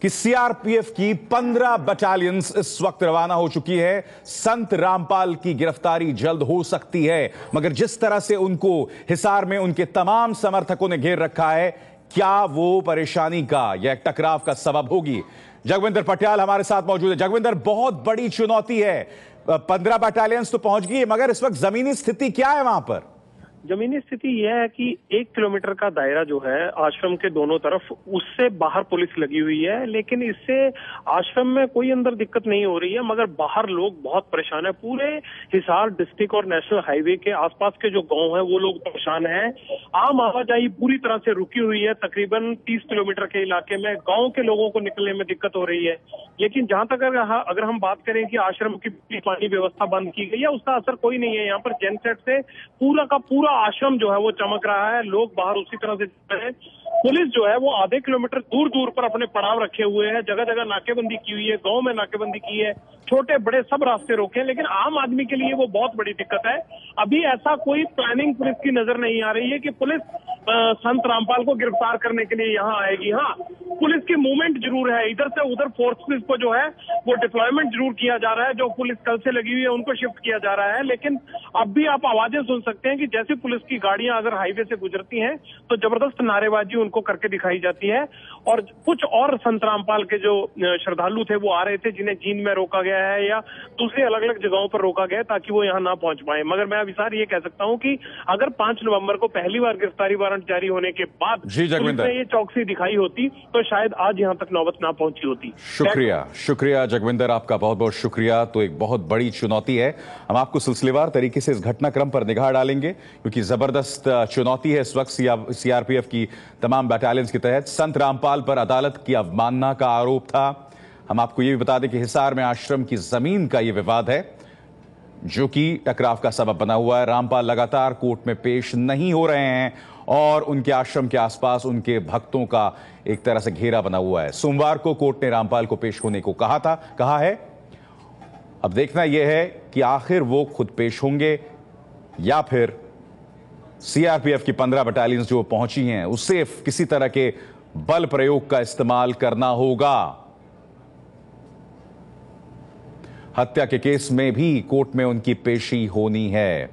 कि सीआरपीएफ की 15 बटालियंस इस वक्त रवाना हो चुकी है। संत रामपाल की गिरफ्तारी जल्द हो सकती है, मगर जिस तरह से उनको हिसार में उनके तमाम समर्थकों ने घेर रखा है, क्या वो परेशानी का या एक टकराव का सबब होगी? जगविंदर पटियाल हमारे साथ मौजूद है। जगविंदर, बहुत बड़ी चुनौती है, 15 बटालियंस तो पहुंच गई है, मगर इस वक्त जमीनी स्थिति क्या है वहां पर? जमीनी स्थिति यह है कि 1 किलोमीटर का दायरा जो है आश्रम के दोनों तरफ, उससे बाहर पुलिस लगी हुई है। लेकिन इससे आश्रम में कोई अंदर दिक्कत नहीं हो रही है, मगर बाहर लोग बहुत परेशान है। पूरे हिसार डिस्ट्रिक्ट और नेशनल हाईवे के आसपास के जो गांव है वो लोग परेशान हैं। आम आवाजाही पूरी तरह से रुकी हुई है। तकरीबन 30 किलोमीटर के इलाके में गाँव के लोगों को निकलने में दिक्कत हो रही है। लेकिन जहां तक अगर हम बात करें कि आश्रम की पानी व्यवस्था बंद की गई है, उसका असर कोई नहीं है। यहाँ पर जेनसेट से पूरा का पूरा आश्रम जो है वो चमक रहा है। लोग बाहर उसी तरह से जा रहे हैं। पुलिस जो है वो आधे किलोमीटर दूर दूर पर अपने पड़ाव रखे हुए हैं। जगह जगह नाकेबंदी की हुई है, गांव में नाकेबंदी की है, छोटे बड़े सब रास्ते रोके हैं। लेकिन आम आदमी के लिए वो बहुत बड़ी दिक्कत है। अभी ऐसा कोई प्लानिंग पुलिस की नजर नहीं आ रही है कि पुलिस संत रामपाल को गिरफ्तार करने के लिए यहाँ आएगी। हाँ, पुलिस की मूवमेंट जरूर है। इधर से उधर फोर्सेस को जो है वो डिप्लॉयमेंट जरूर किया जा रहा है। जो पुलिस कल से लगी हुई है उनको शिफ्ट किया जा रहा है। लेकिन अब भी आप आवाजें सुन सकते हैं कि जैसे पुलिस की गाड़ियां अगर हाईवे से गुजरती हैं तो जबरदस्त नारेबाजी उनको करके दिखाई जाती है। और कुछ और संत रामपाल के जो श्रद्धालु थे वो आ रहे थे, जिन्हें जींद में रोका गया है या दूसरी अलग अलग जगहों पर रोका गया है ताकि वो यहाँ ना पहुंच पाए। मगर मैं विसार ये कह सकता हूँ कि अगर 5 नवंबर को पहली बार गिरफ्तारी वारंट जारी होने के बाद पुलिस ने ये चौकसी दिखाई होती तो शायद आज यहाँ तक नौबत ना पहुंची होती। शुक्रिया जगविंदर, आपका बहुत बहुत शुक्रिया। तो एक बहुत बड़ी चुनौती है। हम आपको सिलसिलेवार तरीके से इस घटनाक्रम पर निगाह डालेंगे, क्योंकि जबरदस्त चुनौती है इस वक्त सीआरपीएफ की तमाम बटालियंस के तहत। संत रामपाल पर अदालत की अवमानना का आरोप था। हम आपको यह भी बता दें कि हिसार में आश्रम की जमीन का यह विवाद है जो कि टकराव का सबब बना हुआ है। रामपाल लगातार कोर्ट में पेश नहीं हो रहे हैं और उनके आश्रम के आसपास उनके भक्तों का एक तरह से घेरा बना हुआ है। सोमवार को कोर्ट ने रामपाल को पेश होने को कहा है। अब देखना यह है कि आखिर वो खुद पेश होंगे या फिर सीआरपीएफ की 15 बटालियंस जो पहुंची हैं उससे किसी तरह के बल प्रयोग का इस्तेमाल करना होगा। हत्या के केस में भी कोर्ट में उनकी पेशी होनी है।